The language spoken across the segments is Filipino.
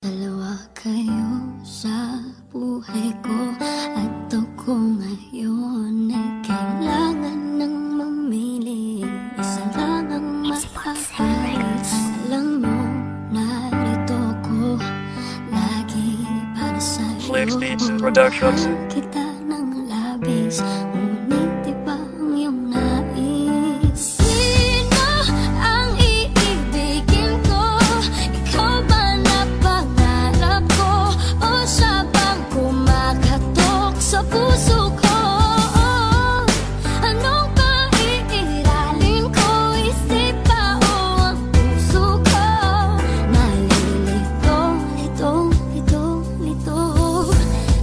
Dalawa kayo sa buhay ko at ako ngayon ay kailangan ng mamili. Isa lang ang mahal. Alam mo, narito ko lagi para sa'yo. Flex Beats Productions. Mahal kita ng labis, ngunit di ba ang iyong nais? Sino ang iibigin ko? Ikaw ba na pangarap ko? O siya bang kumakatok sa puso ko? Anong paiiralin ko? Isip ba o ang puso ko? Nalilito, lito.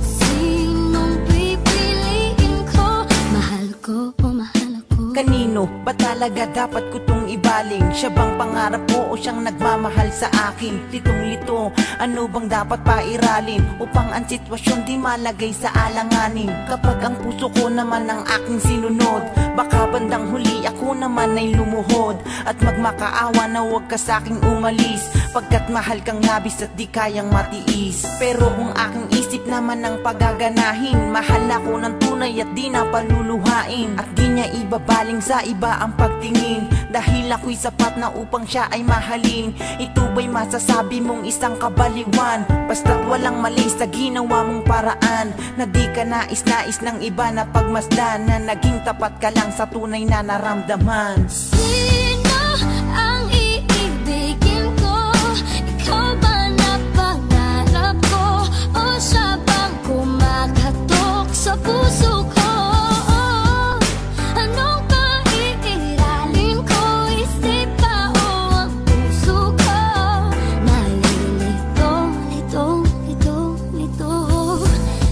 Sinong pipiliin ko? Mahal ko o mahal ako? Kanino ba talaga dapat ko tong ibaling? Siya bang pangarap ko o siyang nagmamahal sa akin? Litong-lito, ano bang dapat pairalin upang ang sitwasyon di malagay sa alanganin? Kapag ang puso ko naman ang aking sinunod, baka bandang huli ako naman ay lumuhod at magmakaawa na huwag ka sa'king umalis, pagkat mahal kang labis at di kayang matiis. Pero kung aking isip naman ang pagaganahin, mahal ako ng tunay at di na paluluhain, at di niya ibabaling sa iba ang pagtingin, dahil ako'y sapat na upang siya ay mahalin. Ito ba'y masasabi mong isang kabaliwan? Basta't walang mali sa ginawa mong paraan, na di ka nais-nais ng iba na pagmasdan, na naging tapat ka lang sa tunay na naramdaman. Sino ang iibigin ko? Ikaw ba na pangarap ko? O siya bang kumakatok sa puso ko? Anong paiiralin ko? Isip ba o ang puso ko? Nalilito, lito.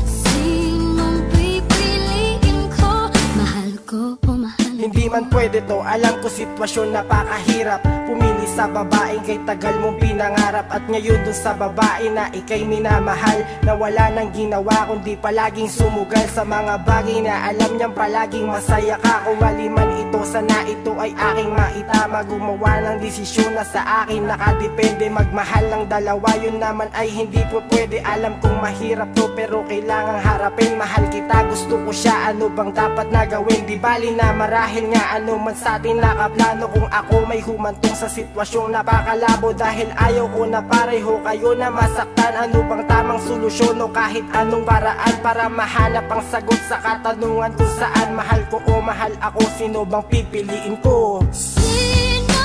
Sinong pipiliin ko? Mahal ko o mahal ako? Hindi man pwede to, alam ko sitwasyon napakahirap. Pumili sa babaeng kay tagal mong pinangarap, at ngayon dun sa babae na ikay minamahal, na wala nang ginawa kundi palaging sumugal sa mga bagay na alam niyang palaging masaya ka. Kung mali man ito, sana ito ay aking maitama. Gumawa ng desisyon na sa akin nakadepende. Magmahal ng dalawa, yun naman ay hindi po pwede. Alam kong mahirap to pero kailangang harapin. Mahal kita, gusto ko siya, ano bang dapat na gawin? Di bali na marahil nga ano man sa atin nakaplano, kung ako may humantong sa sitwasyong napakalabo, dahil ayaw ko na pareho kayo na masaktan. Ano bang tamang solusyon o kahit anong paraan para mahanap ang sagot sa katanungan kung saan mahal ko o mahal ako? Sino bang pipiliin ko? Sino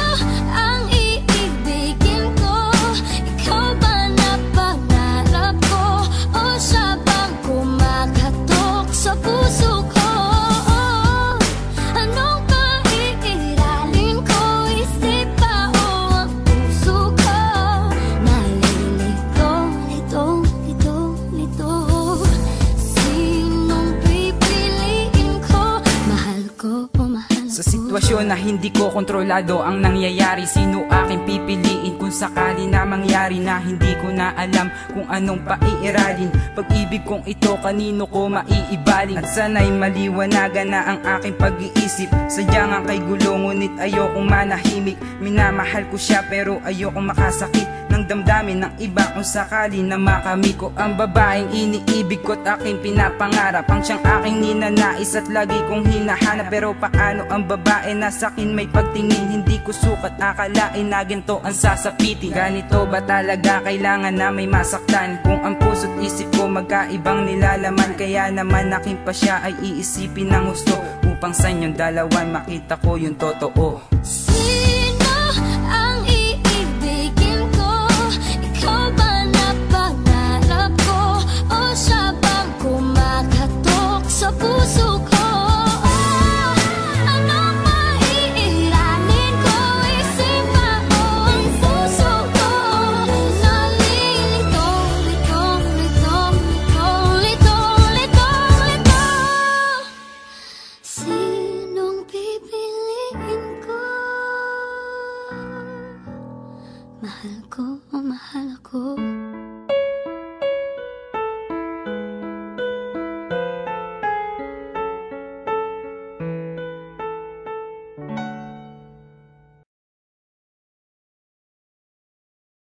ang iibigin ko? Ikaw ba na pangarap ko? O siya bang kumakatok sa puso ko? Anong paiiralin ko? Isip ba o ang puso ko? Nalilito, lito. Sinong pipiliin ko? Mahal ko o mahal ako? Sa sitwasyon na hindi ko kontrolado ang nangyayari, sino aking pipiliin kung sakali na mangyari na hindi ko na alam kung anong paiiralin? Pag-ibig kong ito kanino ko maiibaling? At sana'y maliwanagan na ang aking pag-iisip. Sadyang ang kay gulo ngunit ayokong manahimik. Minamahal ko siya pero ayokong makasakit ng damdamin ng iba kung sakali na makamit ko ang babaeng iniibig ko't aking pinapangarap, ang siyang aking ninanais at lagi kong hinahanap. Pero paano ang babae na sa'kin may pagtingin? Hindi ko sukat akalain na ganito ang sasapitin. Ganito ba talaga kailangan na may masaktan? Kung ang puso't isip ko magkaibang nilalaman, kaya naman aking pa siya ay iisipin ng gusto, upang sa inyong dalawan makita ko yung totoo. Sino ang iibigin ko? Ikaw ba na pangarap ko? O siya bang kumakatok sa puso ko? Anong paiiralin ko? Isip ba o ang puso ko? Nalilito, lito. Sinong pipiliin ko? Mahal ko o mahal ako?